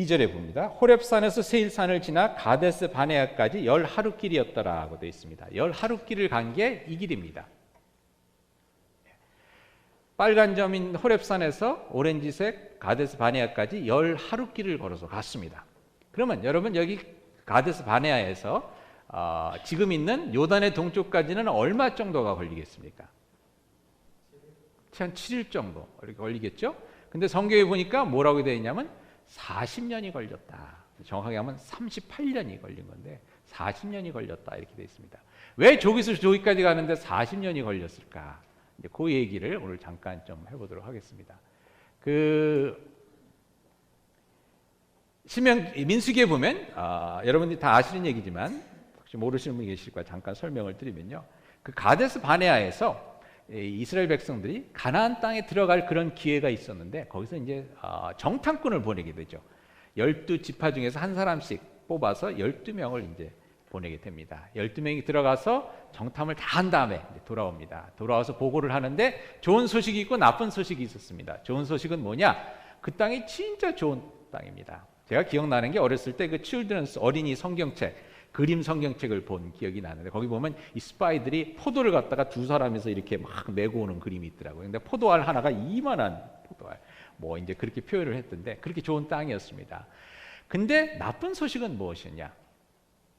22절에 봅니다. 호렙산에서 세일산을 지나 가데스 바네아까지 10하루길이었더라 하고 되어 있습니다. 10하루길을 간 게 이 길입니다. 빨간 점인 호렙산에서 오렌지색 가데스 바네아까지 10하루길을 걸어서 갔습니다. 그러면 여러분 여기 가데스 바네아에서 지금 있는 요단의 동쪽까지는 얼마 정도가 걸리겠습니까? 한 7일 정도 이렇게 걸리겠죠? 근데 성경에 보니까 뭐라고 되어 있냐면 40년이 걸렸다. 정확하게 하면 38년이 걸린 건데 40년이 걸렸다 이렇게 되어 있습니다. 왜 저기서 저기까지 가는데 40년이 걸렸을까? 이제 그 얘기를 오늘 잠깐 좀 해보도록 하겠습니다. 민수기에 보면 여러분들이 다 아시는 얘기지만 혹시 모르시는 분이 계실 거야. 잠깐 설명을 드리면요. 그 가데스 바네아에서 이스라엘 백성들이 가나안 땅에 들어갈 그런 기회가 있었는데 거기서 이제 정탐꾼을 보내게 되죠. 12지파 중에서 한 사람씩 뽑아서 12명을 이제 보내게 됩니다. 12명이 들어가서 정탐을 다 한 다음에 돌아옵니다. 돌아와서 보고를 하는데 좋은 소식이 있고 나쁜 소식이 있었습니다. 좋은 소식은 뭐냐? 그 땅이 진짜 좋은 땅입니다. 제가 기억나는 게 어렸을 때 그 칠드런스 어린이 성경책 그림 성경책을 본 기억이 나는데 거기 보면 이 스파이들이 포도를 갖다가 두 사람이서 이렇게 막 메고 오는 그림이 있더라고요. 근데 포도알 하나가 이만한 포도알 뭐 이제 그렇게 표현을 했던데 그렇게 좋은 땅이었습니다. 근데 나쁜 소식은 무엇이냐?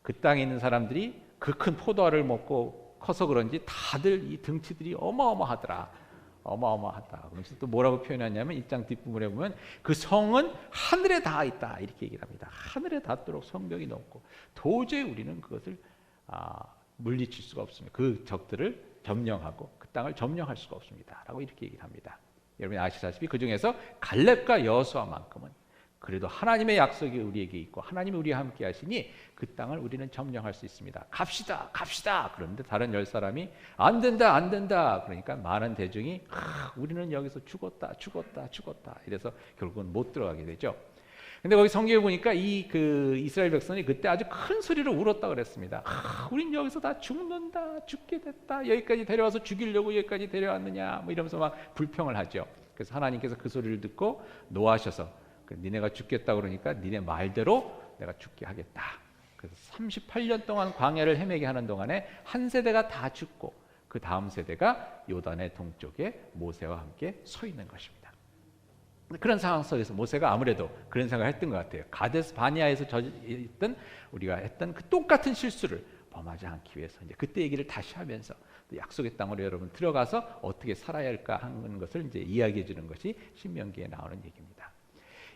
그 땅에 있는 사람들이 그 큰 포도알을 먹고 커서 그런지 다들 이 등치들이 어마어마하더라. 어마어마하다. 그래서 또 뭐라고 표현하냐면 1장 뒷부분에 보면 그 성은 하늘에 닿아 있다 이렇게 얘기를 합니다. 하늘에 닿도록 성벽이 높고 도저히 우리는 그것을 물리칠 수가 없습니다. 그 적들을 점령하고 그 땅을 점령할 수가 없습니다. 라고 이렇게 얘기를 합니다. 여러분이 아시다시피 그 중에서 갈렙과 여호수아만큼은 그래도 하나님의 약속이 우리에게 있고 하나님이 우리와 함께 하시니 그 땅을 우리는 점령할 수 있습니다. 갑시다 갑시다. 그런데 다른 10사람이 안 된다 안 된다. 그러니까 많은 대중이 우리는 여기서 죽었다 이래서 결국은 못 들어가게 되죠. 근데 거기 성경에 보니까 이스라엘 백성이 그때 아주 큰 소리로 울었다 그랬습니다. 우린 여기서 다 죽는다 죽게 됐다. 여기까지 데려와서 죽이려고 여기까지 데려왔느냐 뭐 이러면서 막 불평을 하죠. 그래서 하나님께서 그 소리를 듣고 노하셔서 니네가 죽겠다 그러니까 니네 말대로 내가 죽게 하겠다. 그래서 38년 동안 광야를 헤매게 하는 동안에 한 세대가 다 죽고 그 다음 세대가 요단의 동쪽에 모세와 함께 서 있는 것입니다. 그런 상황 속에서 모세가 아무래도 그런 생각을 했던 것 같아요. 가데스 바네아에서 있던 우리가 했던 그 똑같은 실수를 범하지 않기 위해서 이제 그때 얘기를 다시 하면서 약속의 땅으로 여러분 들어가서 어떻게 살아야 할까 하는 것을 이제 이야기해 주는 것이 신명기에 나오는 얘기입니다.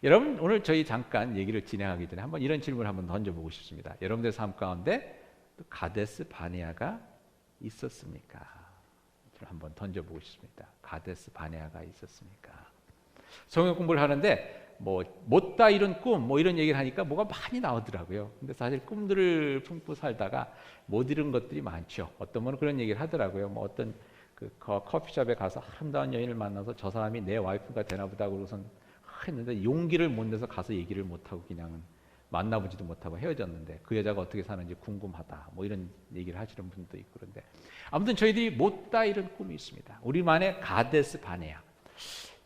여러분 오늘 저희 잠깐 얘기를 진행하기 전에 한번 이런 질문을 한번 던져보고 싶습니다. 여러분들 삶 가운데 또 가데스 바네아가 있었습니까? 한번 던져보고 싶습니다. 가데스 바네아가 있었습니까? 성경 공부를 하는데 뭐 못다 이룬 꿈 뭐 이런 얘기를 하니까 뭐가 많이 나오더라고요. 근데 사실 꿈들을 품고 살다가 못 이룬 것들이 많죠. 어떤 분은 그런 얘기를 하더라고요. 뭐 어떤 그 커피숍에 가서 아름다운 여인을 만나서 저 사람이 내 와이프가 되나 보다 그러고선 했는데 용기를 못 내서 가서 얘기를 못하고 그냥 만나보지도 못하고 헤어졌는데 그 여자가 어떻게 사는지 궁금하다 뭐 이런 얘기를 하시는 분도 있고 그런데 아무튼 저희들이 못다 이룬 꿈이 있습니다. 우리만의 가데스 바네아.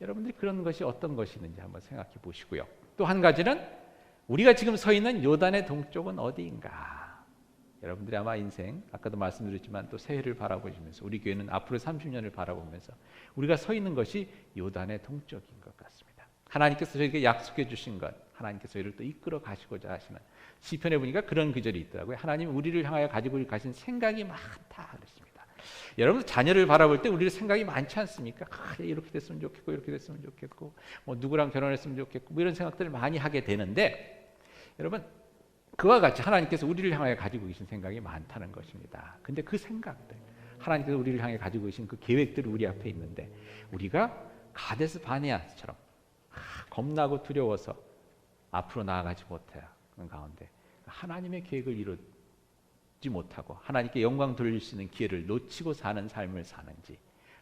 여러분들이 그런 것이 어떤 것이 있는지 한번 생각해 보시고요. 또 한 가지는 우리가 지금 서 있는 요단의 동쪽은 어디인가? 여러분들이 아마 인생 아까도 말씀드렸지만 또 새해를 바라보시면서 우리 교회는 앞으로 30년을 바라보면서 우리가 서 있는 것이 요단의 동쪽인 것 같습니다. 하나님께서 저에게 약속해 주신 것, 하나님께서 저희를 또 이끌어 가시고자 하시는 시편에 보니까 그런 구절이 있더라고요. 하나님 우리를 향하여 가지고 가신 생각이 많다 그랬습니다. 여러분 자녀를 바라볼 때 우리의 생각이 많지 않습니까? 이렇게 됐으면 좋겠고 이렇게 됐으면 좋겠고 뭐 누구랑 결혼했으면 좋겠고 뭐 이런 생각들을 많이 하게 되는데 여러분 그와 같이 하나님께서 우리를 향하여 가지고 계신 생각이 많다는 것입니다. 근데 그 생각들 하나님께서 우리를 향해 가지고 계신 그 계획들이 우리 앞에 있는데 우리가 가데스 바네아처럼 겁나고 두려워서 앞으로 나아가지 못해요. 그런 가운데 하나님의 계획을 이루지 못하고 하나님께 영광 돌릴 수 있는 기회를 놓치고 사는 삶을 사는지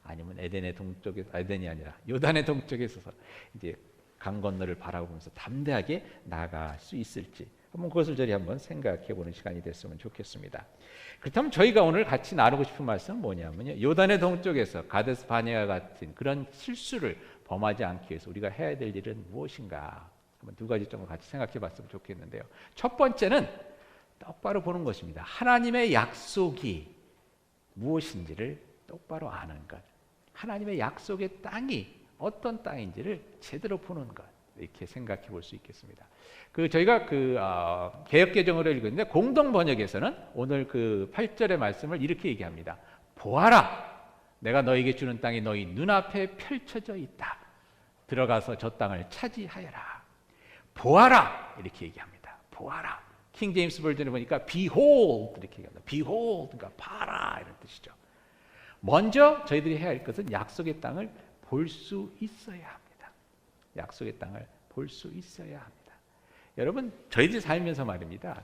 아니면 에덴의 동쪽에 에덴이 아니라 요단의 동쪽에 서서 이제 강 건너를 바라보면서 담대하게 나아갈 수 있을지 한번 그것을 저희 한번 생각해 보는 시간이 됐으면 좋겠습니다. 그렇다면 저희가 오늘 같이 나누고 싶은 말씀은 뭐냐면요. 요단의 동쪽에서 가데스 바네아 같은 그런 실수를 범하지 않기 위해서 우리가 해야 될 일은 무엇인가? 한번 두 가지 좀 같이 생각해 봤으면 좋겠는데요. 첫 번째는 똑바로 보는 것입니다. 하나님의 약속이 무엇인지를 똑바로 아는 것. 하나님의 약속의 땅이 어떤 땅인지를 제대로 보는 것. 이렇게 생각해 볼 수 있겠습니다. 저희가 개역 개정으로 읽었는데 공동 번역에서는 오늘 8절의 말씀을 이렇게 얘기합니다. 보아라, 내가 너에게 주는 땅이 너희 눈앞에 펼쳐져 있다. 들어가서 저 땅을 차지하여라. 보아라, 이렇게 얘기합니다. 보아라. 킹 제임스 버전에 보니까 behold 이렇게 얘기합니다. behold, 그러니까 봐라 이런 뜻이죠. 먼저 저희들이 해야 할 것은 약속의 땅을 볼 수 있어야 합니다. 약속의 땅을 볼 수 있어야 합니다. 여러분, 저희들이 살면서 말입니다.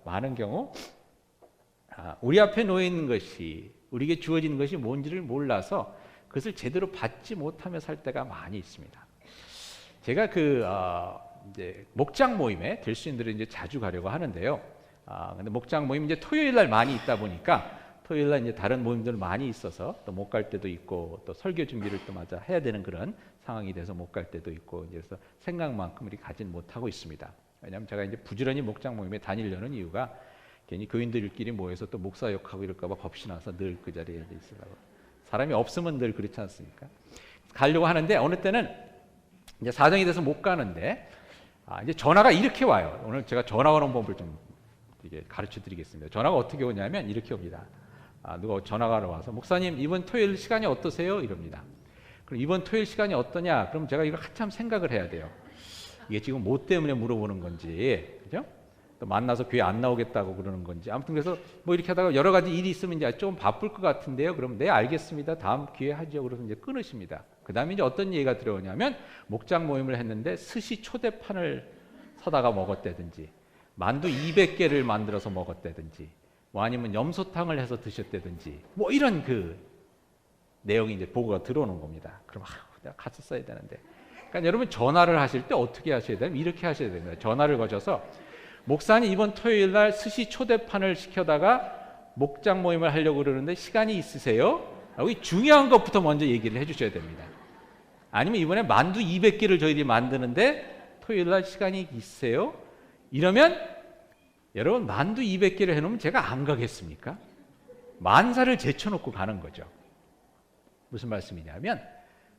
많은 경우 우리 앞에 놓여 있는 것이, 우리에게 주어진 것이 뭔지를 몰라서 그것을 제대로 받지 못하며 살 때가 많이 있습니다. 제가 이제 목장 모임에 들수인들은 이제 자주 가려고 하는데요. 근데 목장 모임 이제 토요일 날 많이 있다 보니까 토요일 날 이제 다른 모임들 많이 있어서 또 못 갈 때도 있고 또 설교 준비를 또 맞아 해야 되는 그런 상황이 돼서 못 갈 때도 있고, 이제 그래서 생각만큼 우리 가진 못하고 있습니다. 왜냐하면 제가 이제 부지런히 목장 모임에 다니려는 이유가 괜히 교인들끼리 모여서 또 목사 욕하고 이럴까봐 겁이 나서 늘 그 자리에 있으라고. 사람이 없으면 늘 그렇지 않습니까? 가려고 하는데 어느 때는 이제 사정이 돼서 못 가는데 이제 전화가 이렇게 와요. 오늘 제가 전화 오는 법을 좀 이게 가르쳐 드리겠습니다. 전화가 어떻게 오냐면 이렇게 옵니다. 누가 전화가 와서 목사님 이번 토요일 시간이 어떠세요? 이럽니다. 그럼 이번 토요일 시간이 어떠냐? 그럼 제가 이거 한참 생각을 해야 돼요. 이게 지금 뭐 때문에 물어보는 건지, 그죠? 또 만나서 교회 안 나오겠다고 그러는 건지, 아무튼 그래서 뭐 이렇게 하다가 여러 가지 일이 있으면 이제 좀 바쁠 것 같은데요. 그럼 네 알겠습니다. 다음 기회에 하죠. 그래서 이제 끊으십니다. 그 다음에 이제 어떤 얘기가 들어오냐면 목장 모임을 했는데 스시 초대판을 사다가 먹었다든지, 만두 200개를 만들어서 먹었다든지, 뭐 아니면 염소탕을 해서 드셨다든지, 뭐 이런 내용이 이제 보고가 들어오는 겁니다. 그럼 내가 갔었어야 되는데. 그러니까 여러분 전화를 하실 때 어떻게 하셔야 되냐면 이렇게 하셔야 됩니다. 전화를 거셔서 목사님 이번 토요일 날 스시 초대판을 시켜다가 목장 모임을 하려고 그러는데 시간이 있으세요? 여기 중요한 것부터 먼저 얘기를 해주셔야 됩니다. 아니면 이번에 만두 200개를 저희들이 만드는데 토요일 날 시간이 있으세요? 이러면 여러분 만두 200개를 해놓으면 제가 안 가겠습니까? 만사를 제쳐놓고 가는 거죠. 무슨 말씀이냐면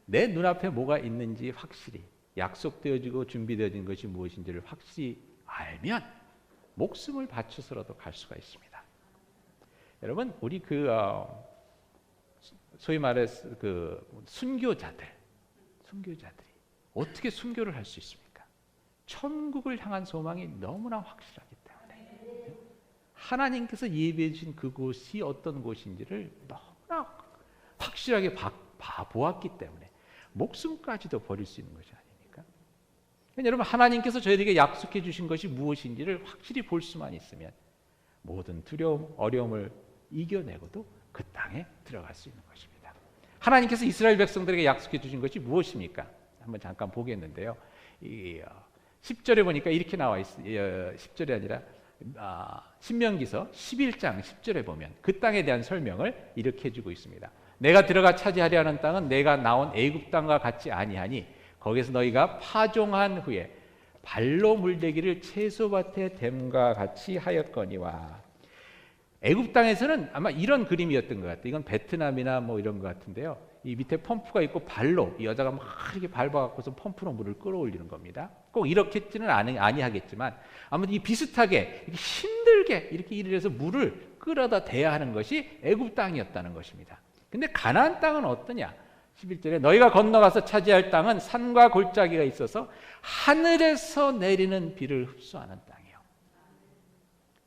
내 눈앞에 뭐가 있는지 확실히 약속되어지고 준비되어진 것이 무엇인지를 확실히 알면 목숨을 바쳐서라도 갈 수가 있습니다. 여러분 우리 소위 말해서 순교자들이 어떻게 순교를 할 수 있습니까? 천국을 향한 소망이 너무나 확실하기 때문에 하나님께서 예비해 주신 그곳이 어떤 곳인지를 너무나 확실하게 보았기 때문에 목숨까지도 버릴 수 있는 것이 아닙니까? 여러분 하나님께서 저희에게 약속해 주신 것이 무엇인지를 확실히 볼 수만 있으면 모든 두려움, 어려움을 이겨내고도 그 땅에 들어갈 수 있는 것입니다. 하나님께서 이스라엘 백성들에게 약속해 주신 것이 무엇입니까? 한번 잠깐 보겠는데요. 10절에 보니까 이렇게 나와 있어요. 10절이 아니라 신명기서 11장 10절에 보면 그 땅에 대한 설명을 이렇게 해주고 있습니다. 내가 들어가 차지하려 하는 땅은 내가 나온 애굽 땅과 같지 아니하니 거기서 너희가 파종한 후에 발로 물대기를 채소밭에 댐과 같이 하였거니와. 애굽 땅에서는 아마 이런 그림이었던 것 같아요. 이건 베트남이나 뭐 이런 것 같은데요. 이 밑에 펌프가 있고 발로 이 여자가 막 이렇게 밟아갖고서 펌프로 물을 끌어올리는 겁니다. 꼭 이렇게지는 아니하겠지만 아무튼 이 비슷하게 이렇게 힘들게 이렇게 일을 해서 물을 끌어다 대야 하는 것이 애굽 땅이었다는 것입니다. 근데 가나안 땅은 어떠냐? 11절에 너희가 건너가서 차지할 땅은 산과 골짜기가 있어서 하늘에서 내리는 비를 흡수하는 땅이에요.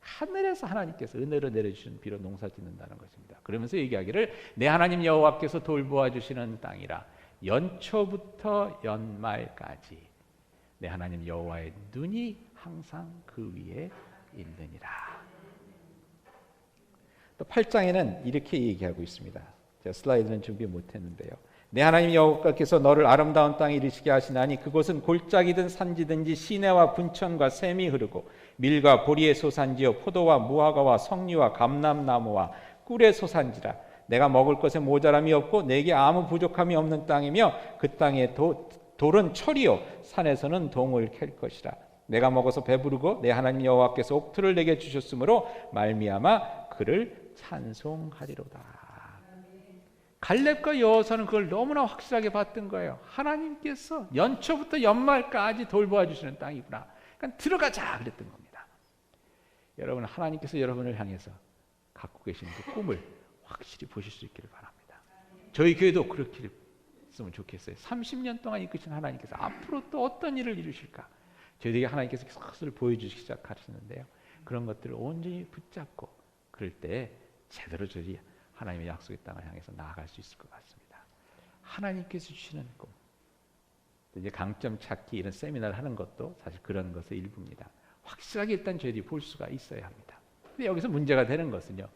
하늘에서 하나님께서 은혜로 내려주시는 비로 농사 짓는다는 것입니다. 그러면서 얘기하기를 내 하나님 여호와께서 돌보아 주시는 땅이라 연초부터 연말까지 내 하나님 여호와의 눈이 항상 그 위에 있느니라. 또 8장에는 이렇게 얘기하고 있습니다. 제가 슬라이드는 준비 못했는데요. 내 하나님 여호와께서 너를 아름다운 땅에 이르시게 하시나니 그곳은 골짜기든 산지든지 시내와 분천과 샘이 흐르고 밀과 보리의 소산지요 포도와 무화과와 석류와 감람나무와 꿀의 소산지라. 내가 먹을 것에 모자람이 없고 내게 아무 부족함이 없는 땅이며 그 땅에 돌은 철이요 산에서는 동을 캘 것이라. 내가 먹어서 배부르고 내 하나님 여호와께서 옥토를 내게 주셨으므로 말미암아 그를 찬송하리로다. 갈렙과 여호수아는 그걸 너무나 확실하게 봤던 거예요. 하나님께서 연초부터 연말까지 돌보아 주시는 땅이구나. 그러니까 들어가자 그랬던 겁니다. 여러분, 하나님께서 여러분을 향해서 갖고 계신 그 꿈을 확실히 보실 수 있기를 바랍니다. 저희 교회도 그렇게 했으면 좋겠어요. 30년 동안 이끄신 하나님께서 앞으로 또 어떤 일을 이루실까? 저희에게 하나님께서 그것을 보여주시기 시작하시는데요. 그런 것들을 온전히 붙잡고 그럴 때 제대로 저희 하나님의 약속의 땅을 향해서 나아갈 수 있을 것 같습니다. 하나님께서 주시는 꿈. 이제 강점 찾기 이런 세미나를 하는 것도 사실 그런 것의 일부입니다. 확실하게 일단 저희들이 볼 수가 있어야 합니다. 근데 여기서 문제가 되는 것은요.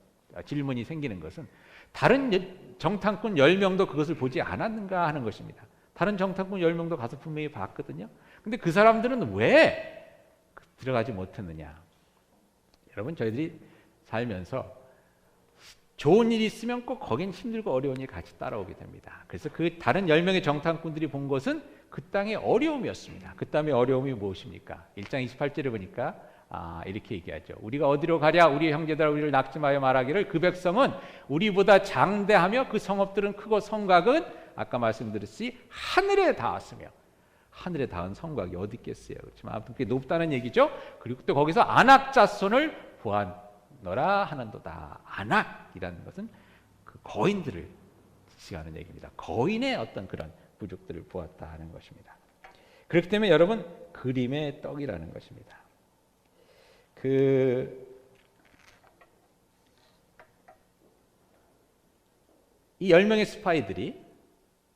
질문이 생기는 것은 다른 정탐꾼 10명도 그것을 보지 않았는가 하는 것입니다. 다른 정탐꾼 10명도 가서 분명히 봤거든요. 근데 그 사람들은 왜 들어가지 못했느냐? 여러분, 저희들이 살면서 좋은 일이 있으면 꼭 거긴 힘들고 어려운 일이 같이 따라오게 됩니다. 그래서 그 다른 10명의 정탐꾼들이 본 것은 그 땅의 어려움이었습니다. 그 땅의 어려움이 무엇입니까? 1장 28절에 보니까 이렇게 얘기하죠. 우리가 어디로 가랴? 우리 형제들 우리를 낙심하여 말하기를 그 백성은 우리보다 장대하며 그 성읍들은 크고 성곽은 아까 말씀드렸듯이 하늘에 닿았으며, 하늘에 닿은 성곽이 어디 있겠어요? 그렇지만 아무튼 그게 높다는 얘기죠. 그리고 또 거기서 안악 자손을 보았노라 하는도다. 안악이라는 것은 그 거인들을 지시하는 얘기입니다. 거인의 어떤 그런 부족들을 보았다 하는 것입니다. 그렇기 때문에 여러분, 그림의 떡이라는 것입니다. 이 10명의 스파이들이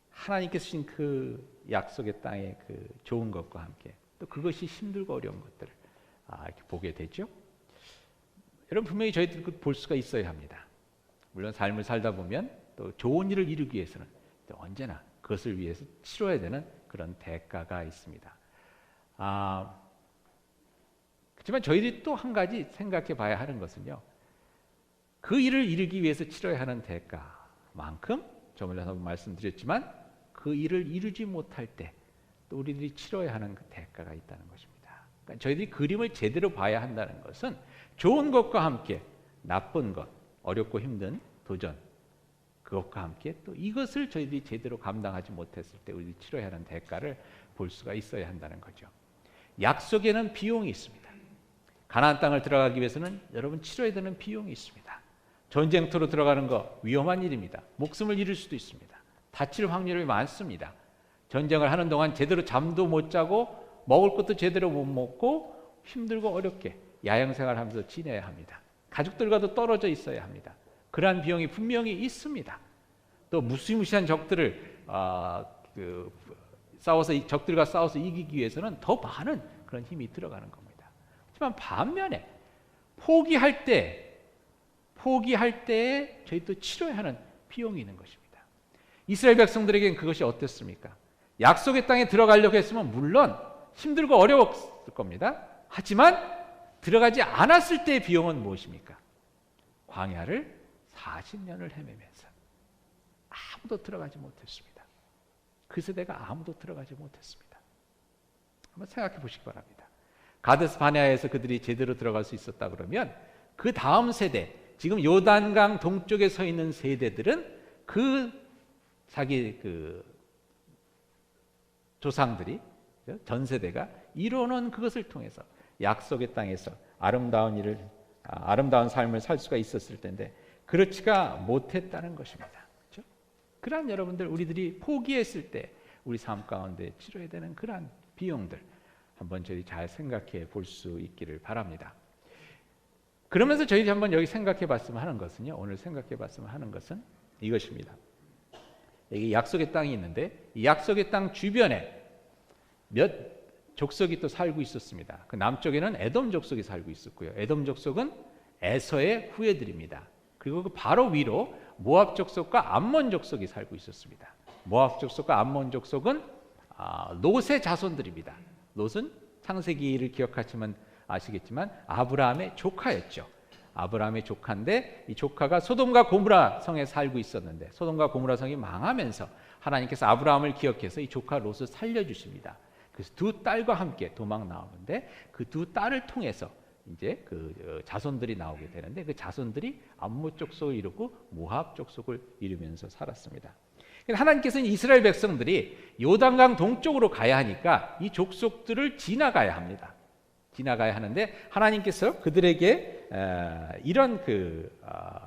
하나님께서 주신 그 약속의 땅의 그 좋은 것과 함께 또 그것이 힘들고 어려운 것들을 이렇게 보게 되죠. 여러분, 분명히 저희들 볼 수가 있어야 합니다. 물론 삶을 살다 보면 또 좋은 일을 이루기 위해서는 언제나 그것을 위해서 치러야 되는 그런 대가가 있습니다. 그렇지만 저희들이 또 한 가지 생각해 봐야 하는 것은요. 그 일을 이루기 위해서 치러야 하는 대가만큼 저번에 말씀드렸지만 그 일을 이루지 못할 때 또 우리들이 치러야 하는 그 대가가 있다는 것입니다. 그러니까 저희들이 그림을 제대로 봐야 한다는 것은 좋은 것과 함께 나쁜 것, 어렵고 힘든 도전, 그것과 함께 또 이것을 저희들이 제대로 감당하지 못했을 때 우리들이 치러야 하는 대가를 볼 수가 있어야 한다는 거죠. 약속에는 비용이 있습니다. 가나안 땅을 들어가기 위해서는 여러분 치러야 되는 비용이 있습니다. 전쟁터로 들어가는 거 위험한 일입니다. 목숨을 잃을 수도 있습니다. 다칠 확률이 많습니다. 전쟁을 하는 동안 제대로 잠도 못 자고 먹을 것도 제대로 못 먹고 힘들고 어렵게 야영생활하면서 지내야 합니다. 가족들과도 떨어져 있어야 합니다. 그러한 비용이 분명히 있습니다. 또 무시무시한 적들을 적들과 싸워서 이기기 위해서는 더 많은 그런 힘이 들어가는 겁니다. 하지만 반면에 포기할 때에 저희 또 치러야 하는 비용이 있는 것입니다. 이스라엘 백성들에게는 그것이 어땠습니까? 약속의 땅에 들어가려고 했으면 물론 힘들고 어려웠을 겁니다. 하지만 들어가지 않았을 때의 비용은 무엇입니까? 광야를 40년을 헤매면서 아무도 들어가지 못했습니다. 그 세대가 아무도 들어가지 못했습니다. 한번 생각해 보시기 바랍니다. 가데스 바네아에서 그들이 제대로 들어갈 수 있었다 그러면 그 다음 세대, 지금 요단강 동쪽에 서 있는 세대들은 자기 조상들이 전 세대가 이뤄놓은 그것을 통해서 약속의 땅에서 아름다운 삶을 살 수가 있었을 텐데 그렇지가 못했다는 것입니다. 그렇죠? 그러한 여러분들, 우리들이 포기했을 때 우리 삶 가운데 치러야 되는 그러한 비용들 한번 저희 잘 생각해 볼 수 있기를 바랍니다. 그러면서 저희들이 한번 여기 생각해 봤으면 하는 것은요, 오늘 생각해 봤으면 하는 것은 이것입니다. 여기 약속의 땅이 있는데 이 약속의 땅 주변에 몇 족속이 또 살고 있었습니다. 그 남쪽에는 에돔 족속이 살고 있었고요. 에돔 족속은 에서의 후예들입니다. 그리고 그 바로 위로 모압 족속과 암몬 족속이 살고 있었습니다. 모압 족속과 암몬 족속은 롯의 자손들입니다. 롯은 창세기를 기억하시면 아시겠지만 아브라함의 조카였죠. 아브라함의 조카인데 이 조카가 소돔과 고모라 성에 살고 있었는데 소돔과 고모라 성이 망하면서 하나님께서 아브라함을 기억해서 이 조카 롯을 살려주십니다. 그래서 두 딸과 함께 도망 나오는데 그 두 딸을 통해서 이제 그 자손들이 나오게 되는데 그 자손들이 암몬 족속을 이루고 모압 족속을 이루면서 살았습니다. 하나님께서는 이스라엘 백성들이 요단강 동쪽으로 가야 하니까 이 족속들을 지나가야 합니다. 지나가야 하는데 하나님께서 그들에게 이런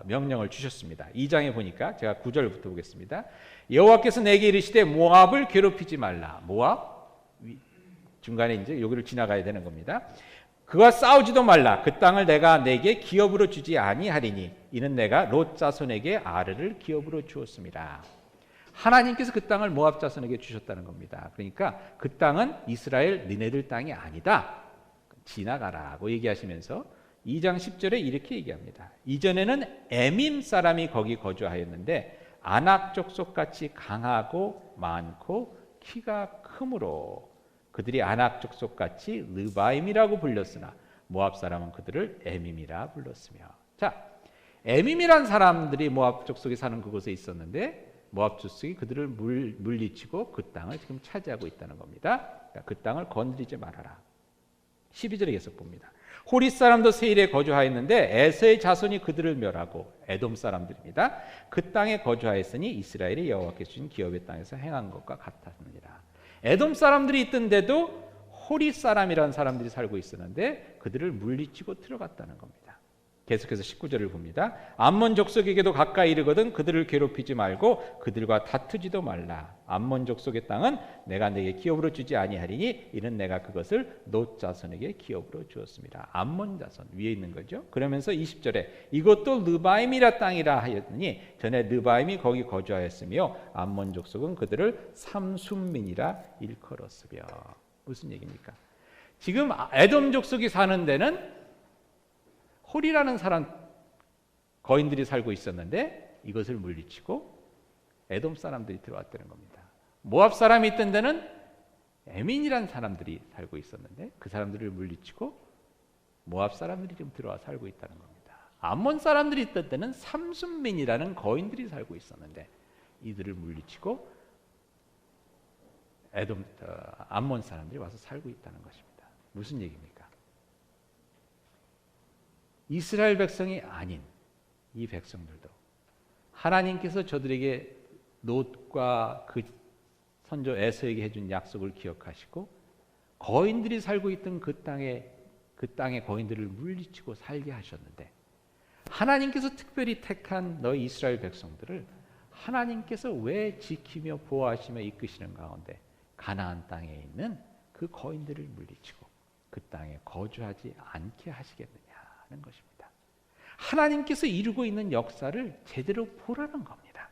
명령을 주셨습니다. 2장에 보니까 제가 9절부터 보겠습니다. 여호와께서 내게 이르시되 모압을 괴롭히지 말라. 모압 중간에 이제 여기를 지나가야 되는 겁니다. 그와 싸우지도 말라. 그 땅을 내가 내게 기업으로 주지 아니하리니 이는 내가 롯 자손에게 아르를 기업으로 주었습니다. 하나님께서 그 땅을 모압 자손에게 주셨다는 겁니다. 그러니까 그 땅은 이스라엘 니네들 땅이 아니다. 지나가라고 얘기하시면서 2장 10절에 이렇게 얘기합니다. 이전에는 에밈 사람이 거기 거주하였는데 아낙 족속같이 강하고 많고 키가 크므로 그들이 아낙 족속같이 르바임이라고 불렸으나 모압 사람은 그들을 에밈이라 불렀으며. 자, 에밈이란 사람들이 모압 족속에 사는 그곳에 있었는데 모압 족속이 그들을 물리치고 그 땅을 지금 차지하고 있다는 겁니다. 그러니까 그 땅을 건드리지 말아라. 12절에 계속 봅니다. 호리 사람도 세일에 거주하였는데 에서의 자손이 그들을 멸하고 에돔 사람들입니다. 그 땅에 거주하였으니 이스라엘이 여호와께서 주신 기업의 땅에서 행한 것과 같았느니라. 에돔 사람들이 있던데도 호리 사람이라는 사람들이 살고 있었는데 그들을 물리치고 들어갔다는 겁니다. 계속해서 19절을 봅니다. 암몬 족속에게도 가까이 이르거든 그들을 괴롭히지 말고 그들과 다투지도 말라. 암몬 족속의 땅은 내가 내게 기업으로 주지 아니하리니 이는 내가 그것을 롯 자손에게 기업으로 주었습니다. 암몬 자손 위에 있는 거죠. 그러면서 20절에 이것도 르바임이라 땅이라 하였더니 전에 르바임이 거기 거주하였으며 암몬 족속은 그들을 삼순민이라 일컬었으며. 무슨 얘기입니까? 지금 에돔 족속이 사는 데는 홀이라는 사람 거인들이 살고 있었는데 이것을 물리치고 에돔 사람들이 들어왔다는 겁니다. 모압 사람이 있던 데는 에민이라는 사람들이 살고 있었는데 그 사람들을 물리치고 모압 사람들이 지금 들어와 살고 있다는 겁니다. 암몬 사람들이 있던 데는 삼순민이라는 거인들이 살고 있었는데 이들을 물리치고 암몬 사람들이 와서 살고 있다는 것입니다. 무슨 얘기입니까? 이스라엘 백성이 아닌 이 백성들도 하나님께서 저들에게 롯과 그 선조 에서에게 해준 약속을 기억하시고 거인들이 살고 있던 그 땅의 거인들을 물리치고 살게 하셨는데 하나님께서 특별히 택한 너희 이스라엘 백성들을 하나님께서 왜 지키며 보호하시며 이끄시는 가운데 가나안 땅에 있는 그 거인들을 물리치고 그 땅에 거주하지 않게 하시겠느냐 하는 것입니다. 하나님께서 이루고 있는 역사를 제대로 보라는 겁니다.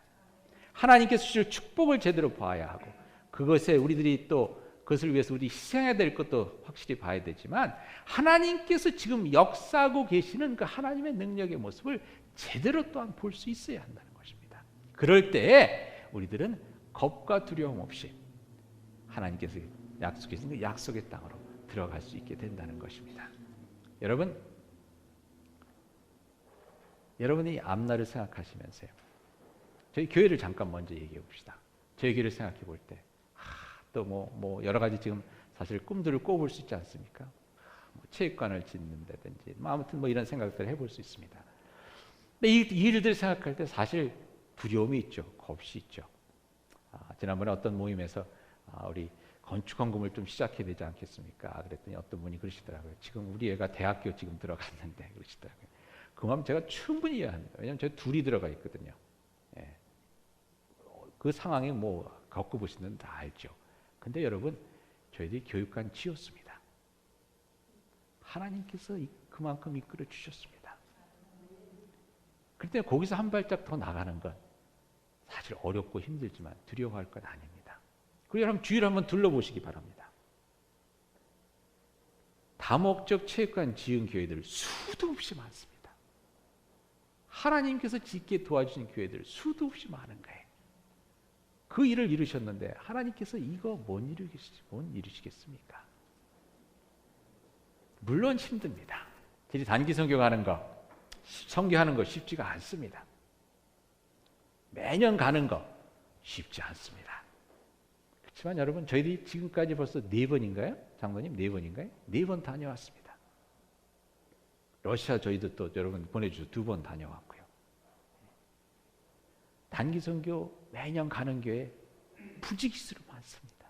하나님께서 주실 축복을 제대로 봐야 하고 그것에 우리들이 또 그것을 위해서 우리 희생해야 될 것도 확실히 봐야 되지만 하나님께서 지금 역사하고 계시는 그 하나님의 능력의 모습을 제대로 또한 볼 수 있어야 한다는 것입니다. 그럴 때에 우리들은 겁과 두려움 없이 하나님께서 약속해 주신 그 약속의 땅으로 들어갈 수 있게 된다는 것입니다. 여러분이 앞날을 생각하시면서요. 저희 교회를 잠깐 먼저 얘기해 봅시다. 저희 교회를 생각해 볼 때 또 뭐 여러 가지 지금 사실 꿈들을 꿔볼 수 있지 않습니까? 체육관을 짓는다든지 아무튼 이런 생각들을 해볼 수 있습니다. 근데 이 일들 생각할 때 사실 두려움이 있죠. 겁이 있죠. 지난번에 어떤 모임에서 우리 건축 헌금을 좀 시작해야 되지 않겠습니까? 그랬더니 어떤 분이 그러시더라고요. 지금 우리 애가 대학교 지금 들어갔는데 그러시더라고요. 그 마음 제가 충분히 이해합니다. 왜냐하면 제가 둘이 들어가 있거든요. 예. 그 상황에 겪어보시는 다 알죠. 근데 여러분 저희들이 교육관 지었습니다. 하나님께서 그만큼 이끌어 주셨습니다. 그때 거기서 한 발짝 더 나가는 건 사실 어렵고 힘들지만 두려워할 건 아닙니다. 그리고 여러분 주위를 한번 둘러보시기 바랍니다. 다목적 체육관 지은 교회들 수도 없이 많습니다. 하나님께서 짓게 도와주신 교회들 수도 없이 많은 거예요. 그 일을 이루셨는데 하나님께서 이거 못 이루시겠습니까? 물론 힘듭니다. 단기 성경하는 거, 성교하는 거 쉽지가 않습니다. 매년 가는 거 쉽지 않습니다. 그렇지만 여러분 저희들이 지금까지 벌써 4번인가요? 장로님 4번인가요? 4번 다녀왔습니다. 러시아 저희도 또 여러분 보내주셔서 2번 다녀왔고요. 단기 선교 매년 가는 교회 부지기수로 많습니다.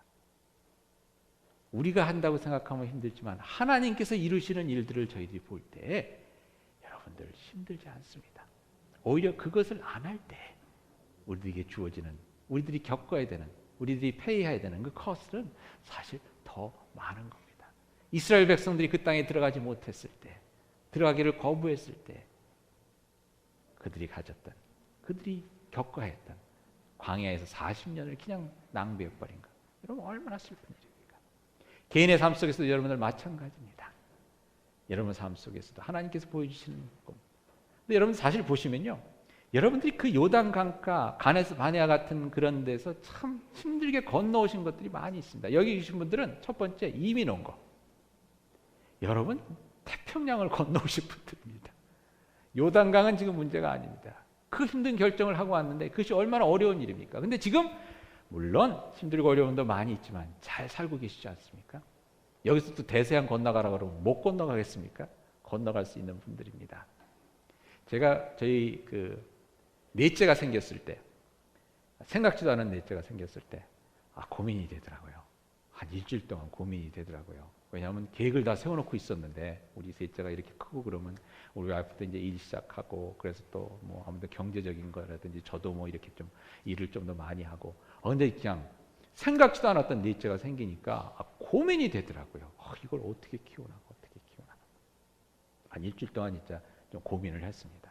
우리가 한다고 생각하면 힘들지만 하나님께서 이루시는 일들을 저희들이 볼 때 여러분들 힘들지 않습니다. 오히려 그것을 안 할 때 우리들에게 주어지는, 우리들이 겪어야 되는, 우리들이 페이해야 되는 그 커스트는 사실 더 많은 겁니다. 이스라엘 백성들이 그 땅에 들어가지 못했을 때, 들어가기를 거부했을 때 그들이 가졌던, 그들이 겪어야 했던 광야에서 40년을 그냥 낭비해버린 것, 여러분 얼마나 슬픈 일입니까? 개인의 삶 속에서도 여러분들 마찬가지입니다. 여러분 삶 속에서도 하나님께서 보여주시는 것. 근데 여러분 사실 보시면요, 여러분들이 그 요단 강가 가데스 바네아 같은 그런 데서 참 힘들게 건너오신 것들이 많이 있습니다. 여기 계신 분들은 첫 번째 이민 온 거. 여러분 태평양을 건너오신 분들입니다. 요단강은 지금 문제가 아닙니다. 그 힘든 결정을 하고 왔는데 그것이 얼마나 어려운 일입니까? 근데 지금 물론 힘들고 어려운 데 많이 있지만 잘 살고 계시지 않습니까? 여기서 또 대서양 건너가라 그러면 못 건너가겠습니까? 건너갈 수 있는 분들입니다. 제가 저희 넷째가 생겼을 때, 생각지도 않은 넷째가 생겼을 때 고민이 되더라고요. 한 일주일 동안 고민이 되더라고요. 왜냐하면 계획을 다 세워놓고 있었는데 우리 셋째가 이렇게 크고 그러면 우리 와이프도 이제 일 시작하고, 그래서 또 뭐 아무튼 경제적인 거라든지 저도 뭐 이렇게 좀 일을 좀 더 많이 하고, 근데 그냥 생각지도 않았던 넷째가 생기니까 고민이 되더라고요. 이걸 어떻게 키우나 어떻게 키우나. 한 일주일 동안 진짜 좀 고민을 했습니다.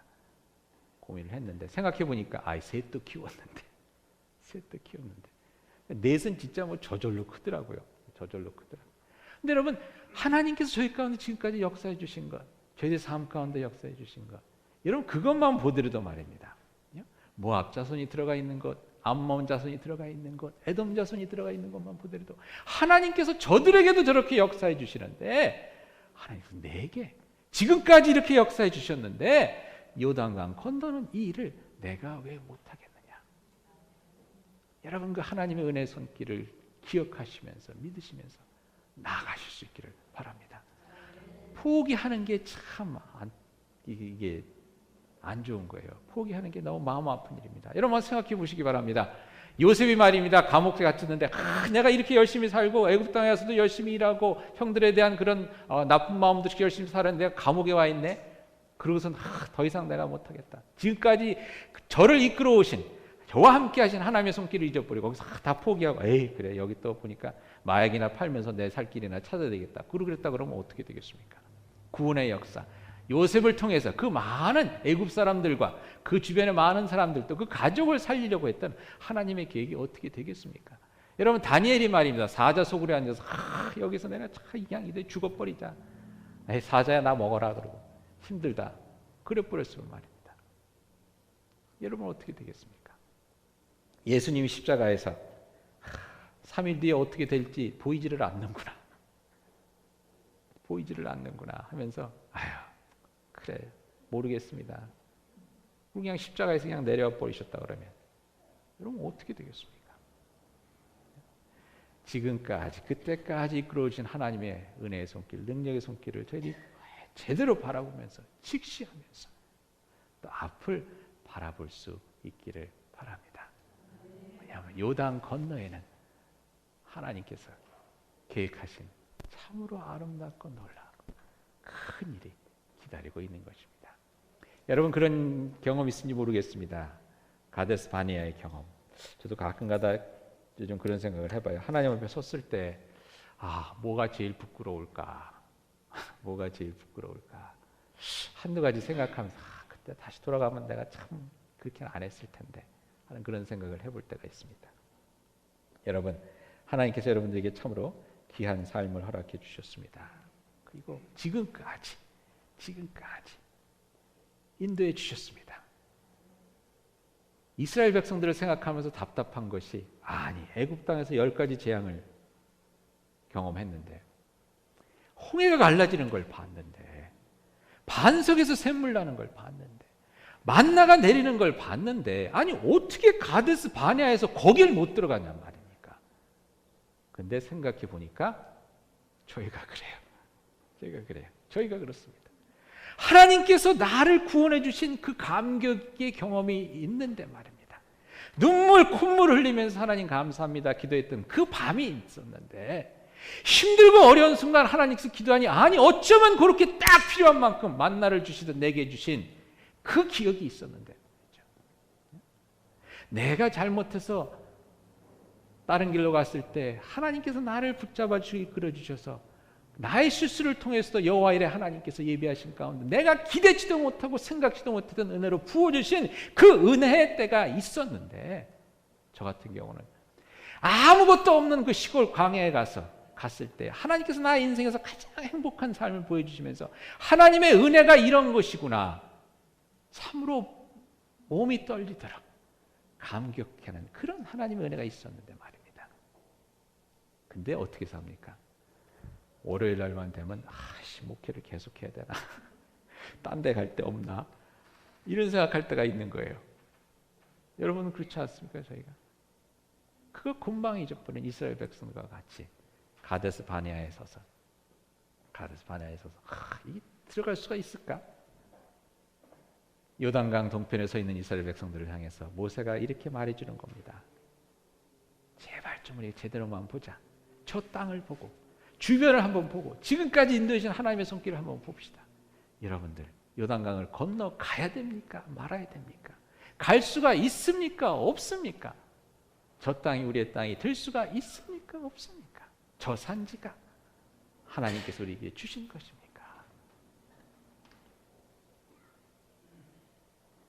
고민을 했는데 생각해 보니까 셋도 키웠는데 넷은 진짜 뭐 저절로 크더라고요. 저절로 크더라고요. 근데 여러분 하나님께서 저희 가운데 지금까지 역사해 주신 것, 저희들 삶 가운데 역사해 주신 것, 여러분 그것만 보더라도 말입니다. 모압 자손이 들어가 있는 것, 암몬 자손이 들어가 있는 것, 에돔 자손이 들어가 있는 것만 보더라도 하나님께서 저들에게도 저렇게 역사해 주시는데, 하나님께서 내게 지금까지 이렇게 역사해 주셨는데 요단강 건너는 이 일을 내가 왜 못하겠느냐. 여러분 그 하나님의 은혜의 손길을 기억하시면서 믿으시면서 나아가실 수 있기를 바랍니다. 포기하는 게 참 이게 안 좋은 거예요. 포기하는 게 너무 마음 아픈 일입니다. 여러분 생각해 보시기 바랍니다. 요셉이 말입니다. 감옥에 갇혔는데 내가 이렇게 열심히 살고 애굽 땅에서도 열심히 일하고 형들에 대한 그런 나쁜 마음도 열심히 살았는데 내가 감옥에 와 있네. 그러고선 더 이상 내가 못하겠다. 지금까지 저를 이끌어 오신, 저와 함께 하신 하나님의 손길을 잊어버리고 거기서 다 포기하고 그래 여기 또 보니까 마약이나 팔면서 내 살 길이나 찾아야 되겠다. 그러겠다 그러면 어떻게 되겠습니까? 구원의 역사. 요셉을 통해서 그 많은 애굽 사람들과 그 주변의 많은 사람들도 그 가족을 살리려고 했던 하나님의 계획이 어떻게 되겠습니까? 여러분 다니엘이 말입니다. 사자 소굴에 앉아서 여기서 내가 그냥 이제 죽어버리자. 사자야 나 먹어라 그러고 힘들다. 그래 버렸으면 말입니다. 여러분 어떻게 되겠습니까? 예수님이 십자가에서 3일 뒤에 어떻게 될지 보이지를 않는구나. 보이지를 않는구나 하면서 그래 모르겠습니다. 그냥 십자가에서 그냥 내려와 버리셨다 그러면 여러분 어떻게 되겠습니까? 지금까지 그때까지 이끌어오신 하나님의 은혜의 손길, 능력의 손길을 저희들이 제대로 바라보면서 직시하면서 또 앞을 바라볼 수 있기를 바랍니다. 왜냐하면 요단 건너에는 하나님께서 계획하신 참으로 아름답고 놀라운 큰 일이 기다리고 있는 것입니다. 여러분 그런 경험 있는지 모르겠습니다. 가데스 바네아의 경험. 저도 가끔가다 좀 그런 생각을 해봐요. 하나님 앞에 섰을 때 뭐가 제일 부끄러울까? 뭐가 제일 부끄러울까? 한두 가지 생각하면서 그때 다시 돌아가면 내가 참 그렇게는 안 했을 텐데 하는 그런 생각을 해볼 때가 있습니다. 여러분 하나님께서 여러분들에게 참으로 귀한 삶을 허락해 주셨습니다. 그리고 지금까지 인도해 주셨습니다. 이스라엘 백성들을 생각하면서 답답한 것이 애굽 땅에서 10가지 재앙을 경험했는데 홍해가 갈라지는 걸 봤는데 반석에서 샘물 나는 걸 봤는데 만나가 내리는 걸 봤는데 어떻게 가데스 바네아에서 거길 못 들어갔냔 말입니까? 근데 생각해 보니까 저희가 그래요. 저희가 그렇습니다. 하나님께서 나를 구원해 주신 그 감격의 경험이 있는데 말입니다. 눈물 콧물 흘리면서 하나님 감사합니다 기도했던 그 밤이 있었는데, 힘들고 어려운 순간 하나님께서 기도하니 아니 어쩌면 그렇게 딱 필요한 만큼 만나를 주시던 내게 주신 그 기억이 있었는데, 내가 잘못해서 다른 길로 갔을 때 하나님께서 나를 붙잡아 주시고 이끌어 주셔서 나의 실수를 통해서 여호와 이레 하나님께서 예비하신 가운데 내가 기대치도 못하고 생각지도 못했던 은혜로 부어주신 그 은혜의 때가 있었는데, 저 같은 경우는 아무것도 없는 그 시골 광야에 갔을 때 하나님께서 나의 인생에서 가장 행복한 삶을 보여주시면서 하나님의 은혜가 이런 것이구나, 참으로 몸이 떨리더라 감격하는 그런 하나님의 은혜가 있었는데 말입니다. 근데 어떻게 삽니까? 월요일 날만 되면 목회를 계속해야 되나? 딴 데 갈 데 없나? 이런 생각할 때가 있는 거예요. 여러분은 그렇지 않습니까? 저희가 그거 금방 잊어버린 이스라엘 백성과 같이 가데스 바네아에 서서 이 들어갈 수가 있을까? 요단강 동편에 서 있는 이스라엘 백성들을 향해서 모세가 이렇게 말해주는 겁니다. 제발 좀 우리 제대로만 보자. 저 땅을 보고 주변을 한번 보고 지금까지 인도해주신 하나님의 손길을 한번 봅시다. 여러분들 요단강을 건너가야 됩니까? 말아야 됩니까? 갈 수가 있습니까? 없습니까? 저 땅이 우리의 땅이 될 수가 있습니까? 없습니까? 저 산지가 하나님께서 우리에게 주신 것입니까?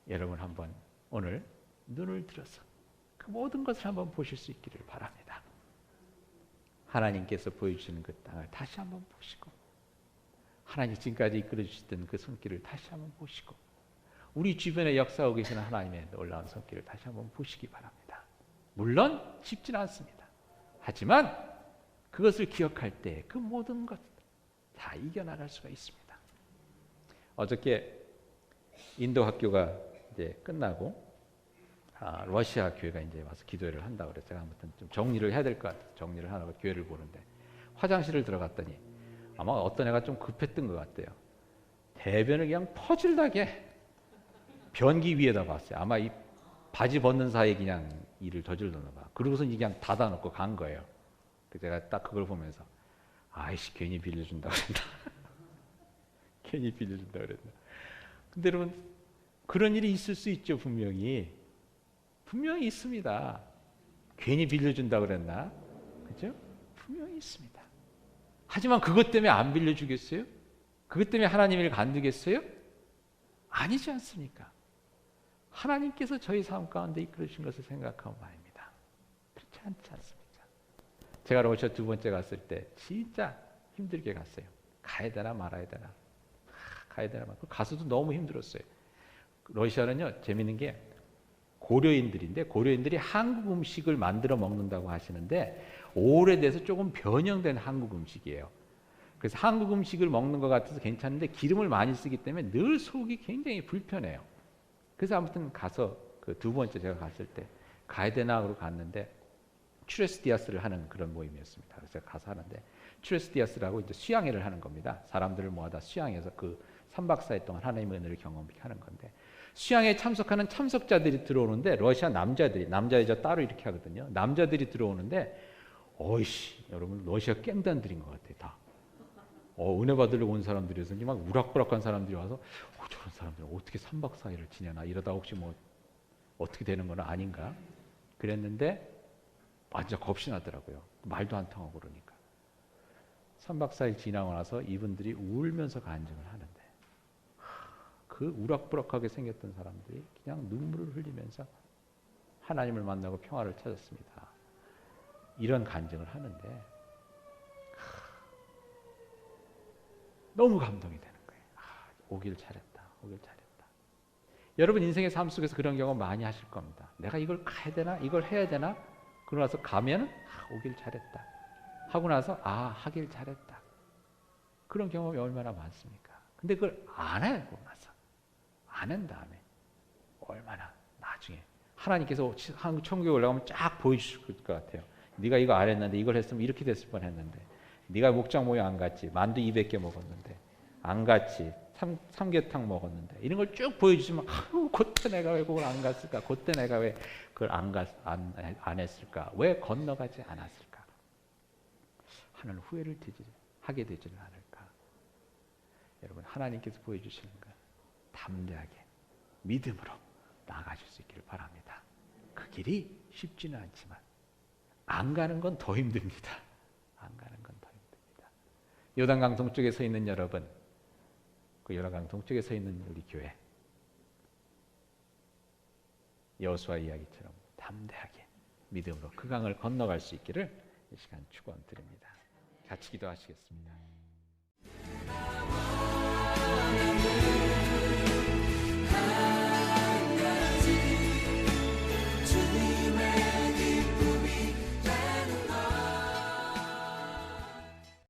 여러분 한번 오늘 눈을 들어서 그 모든 것을 한번 보실 수 있기를 바랍니다. 하나님께서 보여주시는 그 땅을 다시 한번 보시고, 하나님 지금까지 이끌어 주시던 그 손길을 다시 한번 보시고, 우리 주변에 역사하고 계시는 하나님의 놀라운 손길을 다시 한번 보시기 바랍니다. 물론 쉽지는 않습니다. 하지만 그것을 기억할 때 그 모든 것 다 이겨나갈 수가 있습니다. 어저께 인도 학교가 이제 끝나고 러시아 교회가 이제 와서 기도회를 한다고 그래서 제가 아무튼 좀 정리를 해야 될 것 같아요. 정리를 하라고 교회를 보는데 화장실을 들어갔더니 아마 어떤 애가 좀 급했던 것 같아요. 대변을 그냥 퍼질나게 변기 위에다 봤어요. 아마 이 바지 벗는 사이에 그냥 일을 저질렀나 봐. 그러고서 그냥 닫아놓고 간 거예요. 제가 딱 그걸 보면서 아이씨 괜히 빌려준다 그랬나. 괜히 빌려준다 그랬나. 근데 여러분 그런 일이 있을 수 있죠. 분명히 있습니다. 괜히 빌려준다 그랬나? 그죠? 분명히 있습니다. 하지만 그것 때문에 안 빌려주겠어요? 그것 때문에 하나님을 간두겠어요? 아니지 않습니까? 하나님께서 저희 삶 가운데 이끌으신 것을 생각하면 말입니다. 그렇지 않지 않습니까? 제가 러시아 두 번째 갔을 때 진짜 힘들게 갔어요. 가야 되나 말아야 되나. 가야 되나 말아야 되나. 가서도 너무 힘들었어요. 러시아는요 재밌는 게 고려인들인데 고려인들이 한국 음식을 만들어 먹는다고 하시는데 오래돼서 조금 변형된 한국 음식이에요. 그래서 한국 음식을 먹는 것 같아서 괜찮은데 기름을 많이 쓰기 때문에 늘 속이 굉장히 불편해요. 그래서 아무튼 가서 그 두 번째 제가 갔을 때 가야 되나 하고 갔는데 추레스디아스를 하는 그런 모임이었습니다. 그래서 제가 가서 하는데 추레스디아스라고 이제 수양회를 하는 겁니다. 사람들을 모아다 수양해서 그 3박 4일 동안 하나님의 은혜를 경험하게 하는 건데 수양에 참석하는 참석자들이 들어오는데 러시아 남자들이 남자 여자 따로 이렇게 하거든요. 남자들이 들어오는데 어이씨 여러분 러시아 깽단들인 것 같아요. 다 은혜 받으려고 온 사람들이어서 막 우락부락한 사람들이 와서 저런 사람들은 어떻게 3박 4일을 지내나 이러다 혹시 뭐 어떻게 되는 건 아닌가 그랬는데 완전 겁이 나더라고요. 말도 안 통하고 그러니까 3박 4일 지나고 나서 이분들이 울면서 간증을 하는데 그 우락부락하게 생겼던 사람들이 그냥 눈물을 흘리면서 하나님을 만나고 평화를 찾았습니다. 이런 간증을 하는데 너무 감동이 되는 거예요. 오길 잘했다. 오길 잘했다. 여러분 인생의 삶 속에서 그런 경험 많이 하실 겁니다. 내가 이걸 가야 되나? 이걸 해야 되나? 그러고 나서 가면 오길 잘했다. 하고 나서 하길 잘했다. 그런 경험이 얼마나 많습니까? 근데 그걸 안 하고 나서 안 한 다음에 얼마나 나중에 하나님께서 천국에 올라가면 쫙 보여주실 것 같아요. 네가 이거 안 했는데 이걸 했으면 이렇게 됐을 뻔했는데 네가 목장 모여 안 갔지. 만두 200개 먹었는데 안 갔지. 삼계탕 먹었는데 이런 걸 쭉 보여주시면 그때 내가 왜 그걸 안 갔을까? 그때 내가 왜 그걸 안 했을까? 왜 건너가지 않았을까? 하는 후회를 하게 되지는 않을까? 여러분 하나님께서 보여주시는 것 담대하게 믿음으로 나아가실 수 있기를 바랍니다. 그 길이 쉽지는 않지만 안 가는 건 더 힘듭니다. 안 가는 건 더 힘듭니다. 요단강 동쪽에 서 있는 여러분, 그 요단강 동쪽에 서 있는 우리 교회, 여호수아 이야기처럼 담대하게 믿음으로 그 강을 건너갈 수 있기를 이 시간 축원드립니다. 같이 기도하시겠습니다.